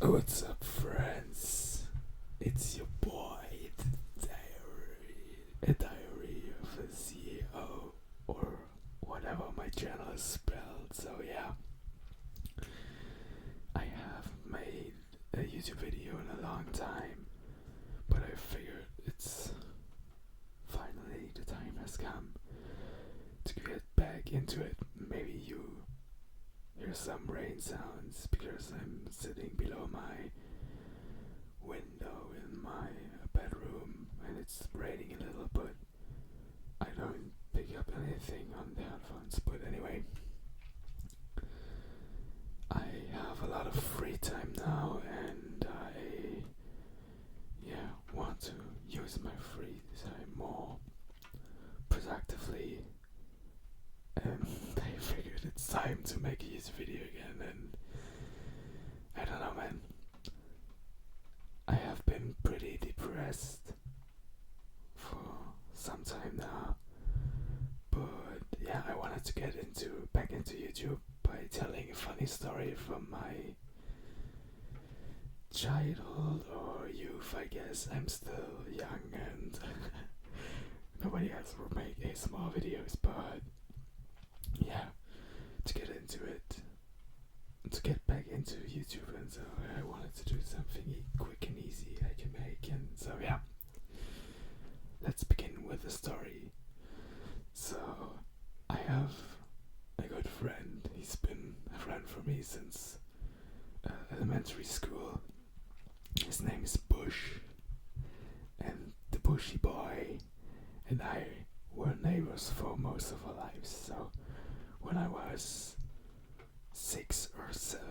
What's up, friends? It's your boy, a diary of a CEO, or whatever my channel is spelled. So yeah, I haven't made a YouTube video in a long time, but I figured it's finally the time has come to get back into it. Maybe you hear some rain sounds because I'm sitting below my window in my bedroom and it's raining a little, but I don't pick up anything on the headphones. But anyway, I have a lot of free time now and I want to use my free time more productively, and I figured it's time to make a YouTube video again. And I don't know, man, I have been pretty depressed for some time now, but yeah, I wanted to get back into YouTube by telling a funny story from my childhood or youth. I guess I'm still young and nobody else will make ASMR videos, but yeah, to get into it, to get back into YouTube, and so I wanted to do something quick and easy I can make, and so yeah, let's begin with the story. So I have a good friend. He's been a friend for me since elementary school. His name is Bush, and the Bushy boy and I were neighbors for most of our lives. So when I was 6 or 7,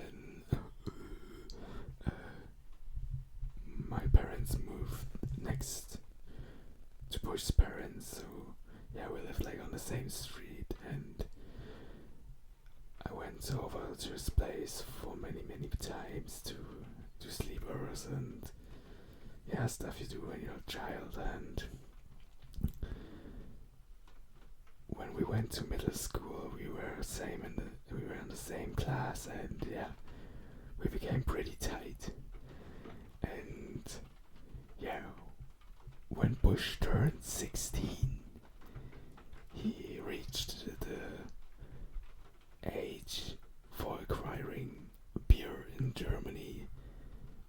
my parents moved next to Bush's parents, so yeah, we lived like on the same street, and I went over to his place for many times to do sleepovers and yeah, stuff you do when you're a child. And when we went to middle school, we were in the same class, and yeah, we became pretty tight. And yeah, when Bush turned 16, he reached the age for acquiring beer in Germany,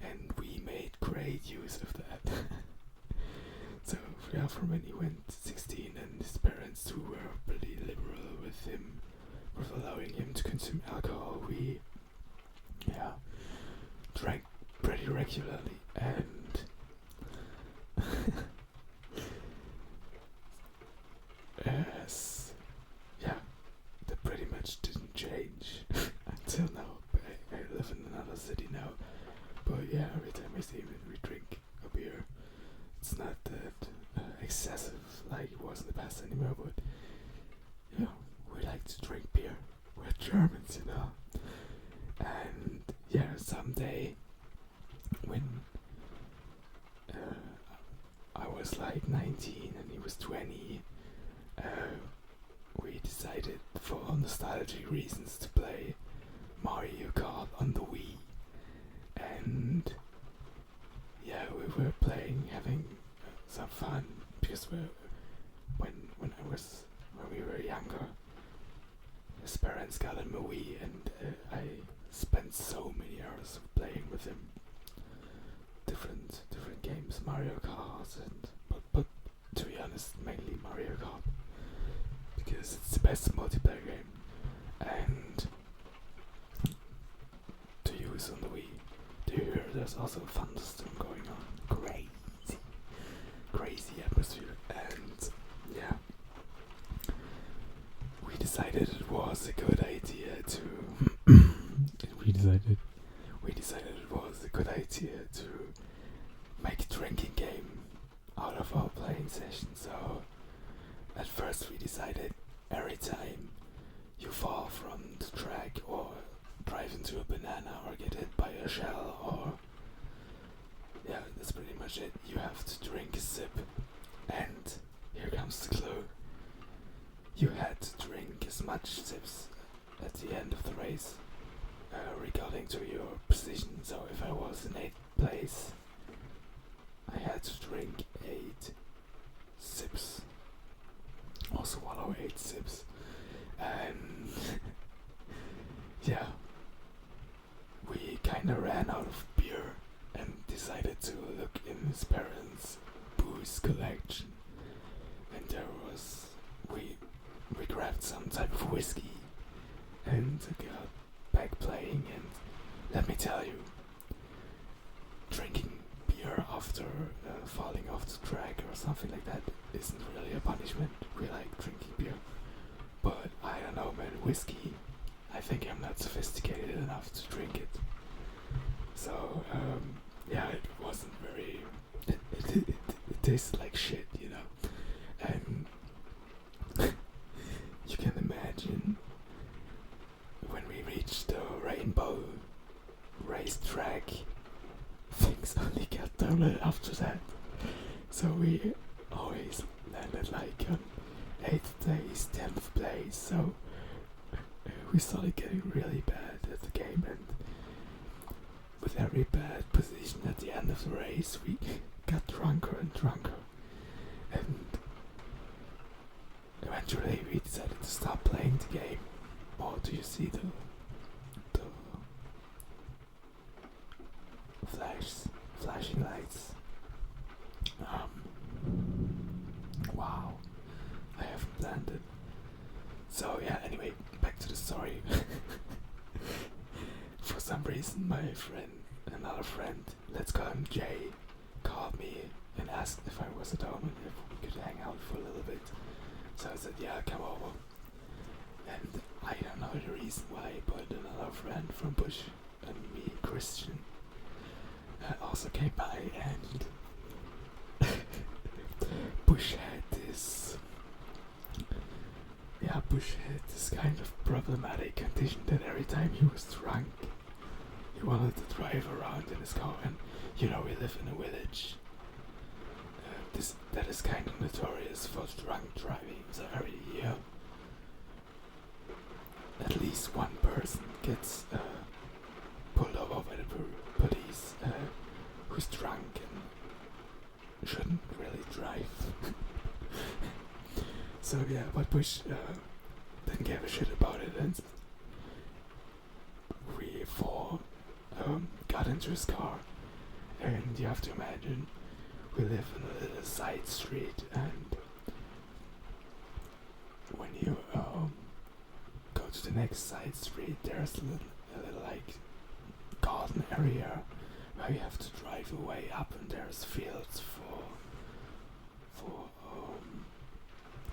and we made great use of that. So yeah, from when he went 16, and his parents too were pretty liberal with him, with allowing him to consume alcohol, we drank pretty regularly, and yes, yeah, that pretty much didn't change until now. But I live in another city now, but yeah, every time I see him, we drink a beer. It's not that excessive like it was in the past anymore, but yeah, we like to drink beer. We're Germans, you know. And yeah, someday when I was like 19 and he was 20, we decided for nostalgic reasons to play Mario Kart on the Wii. And yeah, we were having some fun, because when we were younger, his parents got him a Wii, and I spent so many hours playing with him. Different games, Mario Kart, but to be honest, mainly Mario Kart, because it's the best multiplayer game, and to use on the Wii. Do you hear? There's also a thunderstorm going on. Crazy atmosphere, and yeah, we decided it was a good idea to. we decided it was a good idea to make a drinking game out of our playing session. So at first we decided every time you fall from the track or drive into a banana or get hit by a shell, or yeah, that's pretty much it, you have to drink a sip. And here comes the clue. You had to drink as much sips at the end of the race, regardless according to your position. So if I was in 8th place, I had to drink 8 sips, or swallow 8 sips, and yeah, we kinda ran out of beer and decided to look in his parents' booze collection, and we grabbed some type of whiskey and got back playing, and let me tell you, drinking beer after falling off the track or something like that isn't really a punishment. We like drinking beer, but I don't know, man, whiskey, I think I'm not sophisticated enough to drink it. So yeah, it wasn't very it tasted like shit, you know. And you can imagine when we reached the rainbow racetrack, things only got downhill after that. So we always landed like on 8th place, 10th place. So we started getting really bad at the game, and with every bad position at the end of the race, we got drunker and drunker. And eventually we decided to stop playing the game. Oh, do you see the flashing lights? Wow, I haven't landed. So yeah, anyway, back to the story. For some reason, another friend, let's call him Jay, called me and asked if I was at home and if we could hang out for a little bit. So I said, yeah, come over. And I don't know the reason why, but another friend from Bush and me, Christian, also came by, and Bush had this kind of problematic condition that every time he was drunk, he wanted to drive around in his car. And you know, we live in a village that is kind of notorious for drunk driving. So every year, at least one person gets pulled over by the police who's drunk and shouldn't really drive. So yeah, but Bush didn't give a shit about it, and we four got into his car. And you have to imagine, we live in a little side street, and when you go to the next side street, there's a little like garden area where you have to drive away up, and there's fields for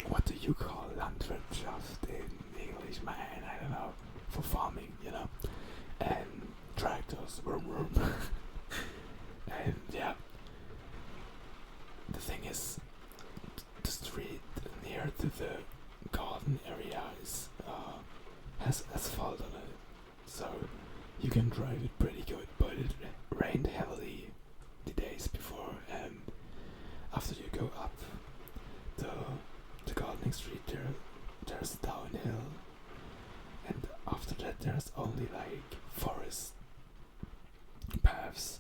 what do you call Landwirtschaft in English, man? I don't know, for farming, you know, and tractors, vroom vroom. And yeah, the thing is, the street near to the garden area has asphalt on it, so you can drive it pretty good. But it rained heavily the days before, and after you go up the gardening street, there's downhill, and after that there's only like forest paths,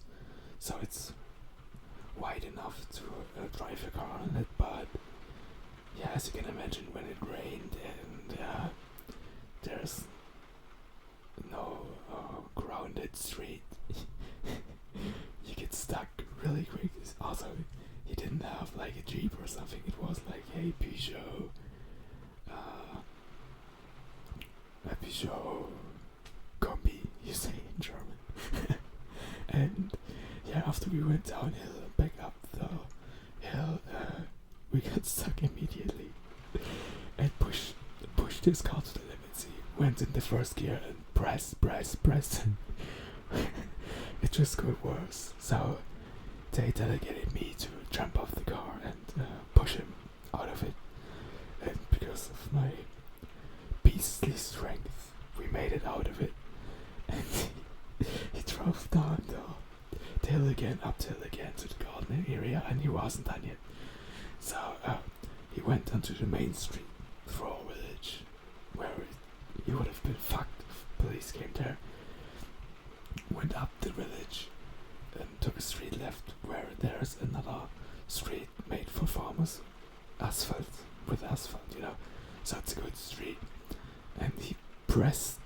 so it's wide enough to drive a car on it. But yeah, as you can imagine, when it rained and there's no grounded street, you get stuck really quick. Also, he didn't have like a Jeep or something, it was like a Peugeot Kombi, you say in German. And yeah, after we went downhill and back up the hill, we got stuck immediately and pushed his car to the limits. He went in the first gear and pressed. It just got worse. So they delegated me to jump off the car and push him out of it. And because of my beastly strength, we made it out of it. And he drove down the hill again, up the hill again to the gardening area, and he wasn't done yet. So he went onto the main street for our village, where he would have been fucked if police came there. went up the village and took a street left where there's another street made for farmers. Asphalt, with asphalt, you know. So it's a good street. And he pressed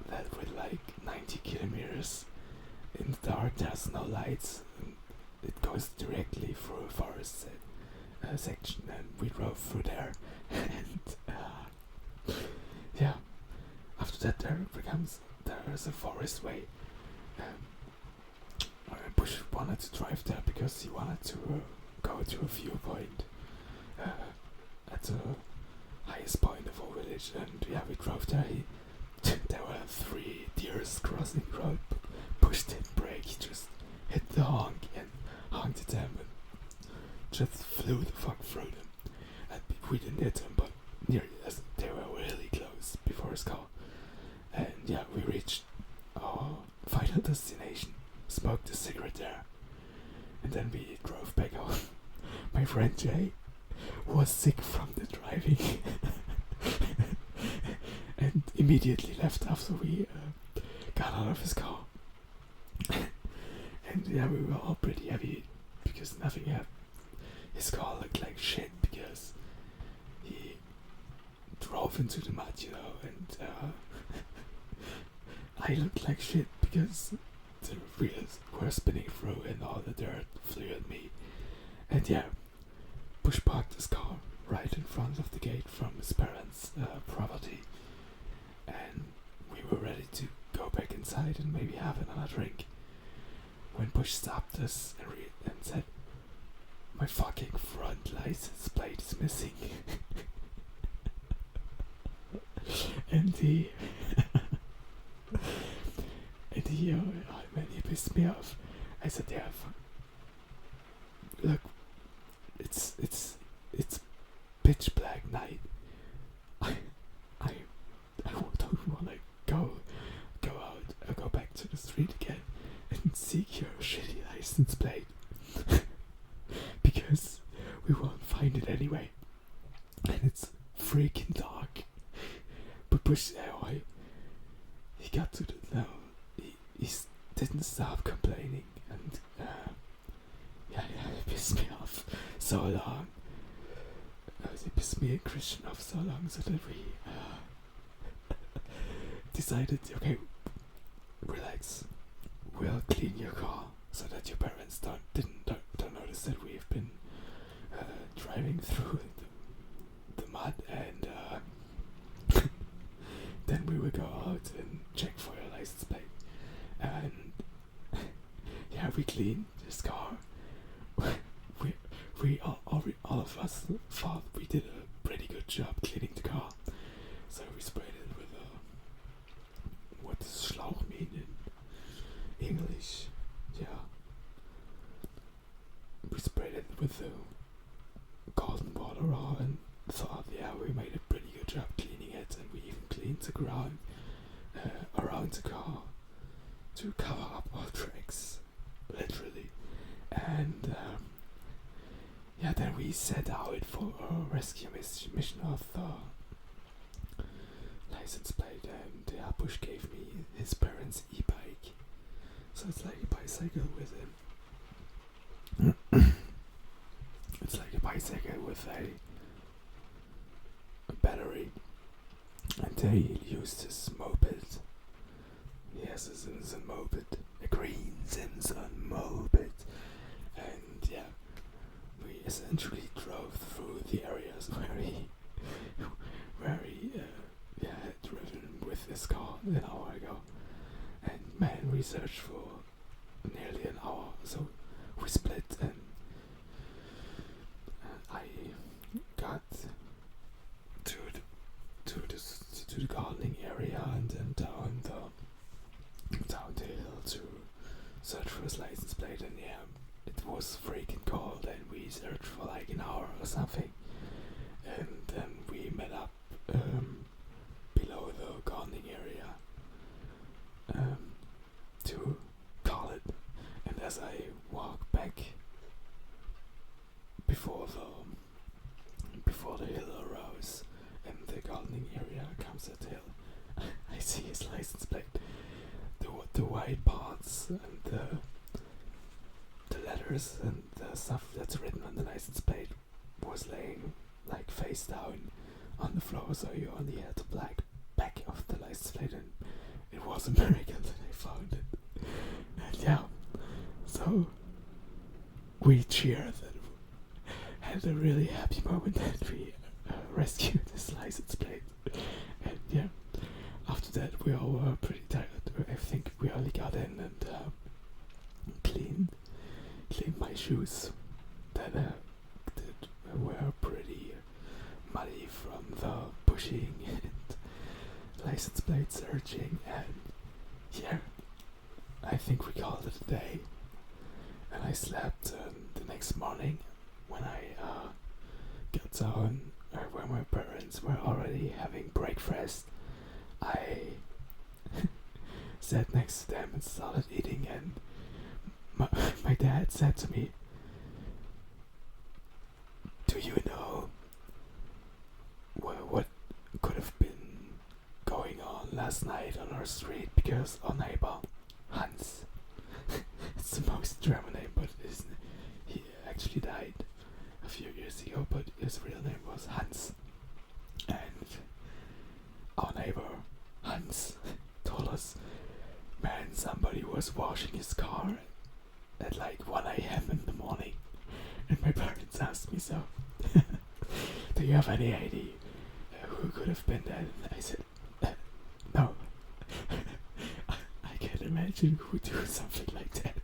that with like 90 kilometers. In the dark, there's no lights. And it goes directly through a forest section, and we drove through there. And yeah, after that there's a forest way. Bush wanted to drive there because he wanted to go to a viewpoint at the highest point of our village, and yeah, we drove there. There were 3 deers crossing the road, but Bush didn't brake. He just hit the honk and honked at them and just flew the fuck through them. And we didn't hit them, but nearly, as they were really close before his car. And yeah, we reached our final destination, smoked a cigarette there, and then we drove back home. My friend Jay was sick from the driving and immediately left after we got out of his car. And yeah, we were all pretty heavy because nothing happened. His car looked like shit because he drove into the mud, you know, and I looked like shit because the wheels were spinning through and all the dirt flew at me. And yeah, Bush parked his car right in front of the gate from his parents' property, and we were ready to go back inside and maybe have another drink when Bush stopped us and said, "My fucking front license plate is missing." and he man, he pissed me off. I said, "Yeah, look, it's pitch black night. I don't want to go out, go back to the street again and seek your shitty license plate because we won't find it anyway, and it's freaking dark." But Bush, he got to the he didn't stop complaining, and it pissed me off so long. It pissed me and Christian off so long, so that we decided, okay, relax, we'll clean your car so that your parents don't notice that we've been driving through the mud, and then we will go out and check for your license plate. And yeah, we cleaned his car. We all of us thought we did a pretty good job cleaning the car. So we sprayed it with what does Schlauch mean in English? Yeah. We sprayed it with the golden water and thought, yeah, we made a pretty good job cleaning it, and we even cleaned the ground around the car to cover up all tracks, literally. And yeah, then we set out for a rescue mission of the license plate, and Bush gave me his parents' e-bike, so it's like a bicycle with it's like a bicycle with a battery, and they used his moped. He has a Simpson moped, a green Simpson moped, and yeah, we essentially drove through the areas where he had driven with his car an hour ago, and man, we searched for nearly an hour. So we split, and I got to the gardening area and then down the hill to search for his license plate, and yeah, it was freaking cold, and we searched for like an hour or something, and then we met up below the gardening area to call it. And as I walk back before the hill arose and the gardening area comes at the hill, I see his license plate. The the white parts and the letters and the stuff that's written on the license plate was laying like face down on the floor, so you only had the black back of the license plate, and it was a miracle that I found it. And yeah, so we cheered and had a really happy moment that we rescued this license plate. And yeah, after that we all were pretty tired. I think we only got in and cleaned my shoes that were pretty muddy from the pushing and license plate searching, and yeah, I think we called it a day. And I slept, and the next morning when I got down, when my parents were already having breakfast, I sat next to them and started eating, and my dad said to me, "Do you know what could have been going on last night on our street? Because our neighbor, Hans," it's the most German name, but he actually died a few years ago, but his real name was Hans. And our neighbor, Hans, told us, man, somebody was washing his car at like 1 a.m. in the morning. And my parents asked me, so, do you have any idea who could have been that? And I said, no. I can't imagine who would do something like that.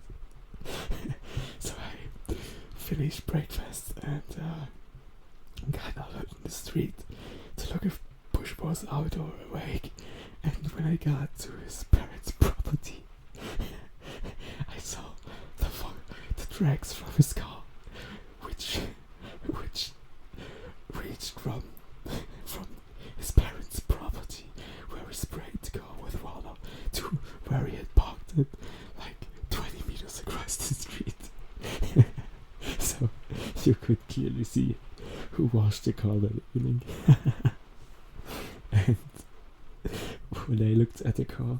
So I finished breakfast and got out on the street to look if Bush was out or awake. And when I got to his parents' property, I saw the tracks from his car, which reached from his parents' property, where he sprayed the car with water, to where he had parked it, like 20 meters across the street. So you could clearly see who washed the car that evening. And when I looked at the car,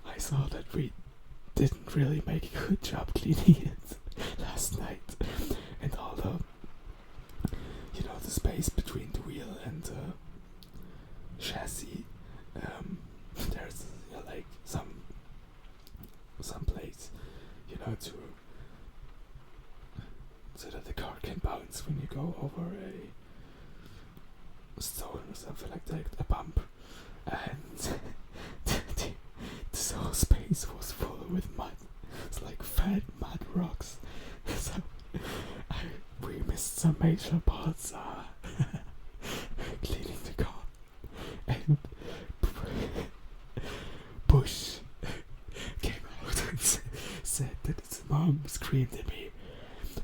I saw that we didn't really make a good job cleaning it last night, and all the the space between the wheel and the chassis, there's like some place to so that the car can bounce when you go over a stone or something like that, a bump, and this whole space was full with mud. It's like fat mud rocks. So we missed some major parts cleaning the car. And Bush came out and said that his mom screamed at me.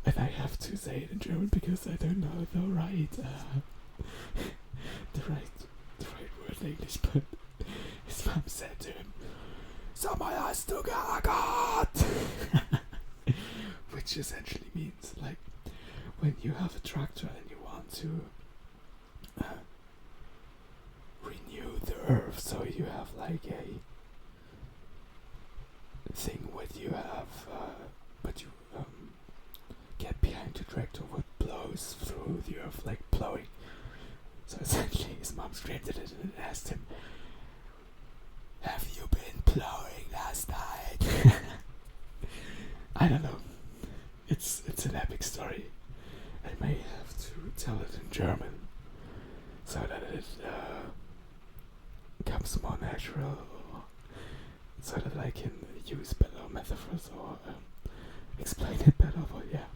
And I have to say it in German because I don't know the right word in English, but his mom said to him, "Sag mal, hast du geackert?" Which essentially means, like, when you have a tractor and you want to renew the earth, so you have like a thing what you have, but you get behind the tractor what blows through the earth, like plowing. So essentially his mom screamed at it and asked him, "Have you been plowing last night?" I don't know. It's an epic story. I may have to tell it in German so that it comes more natural, or so that I can use better metaphors or explain it better. But yeah,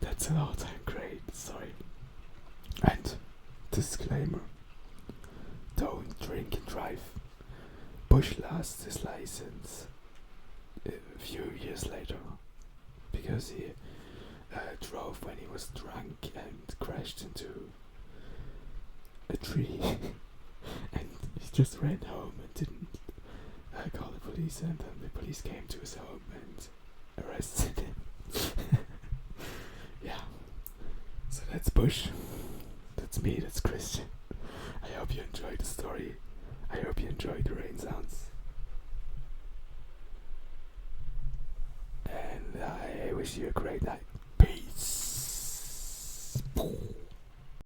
that's an all-time great story. And disclaimer: don't drink and drive. Bush lost his license a few years later because he drove when he was drunk and crashed into a tree. And he just ran home and didn't call the police, and then the police came to his home and arrested him. Yeah, so that's Bush, that's me, that's Christian. I hope you enjoyed the story. I hope you enjoyed the rain sounds. wish you a great night.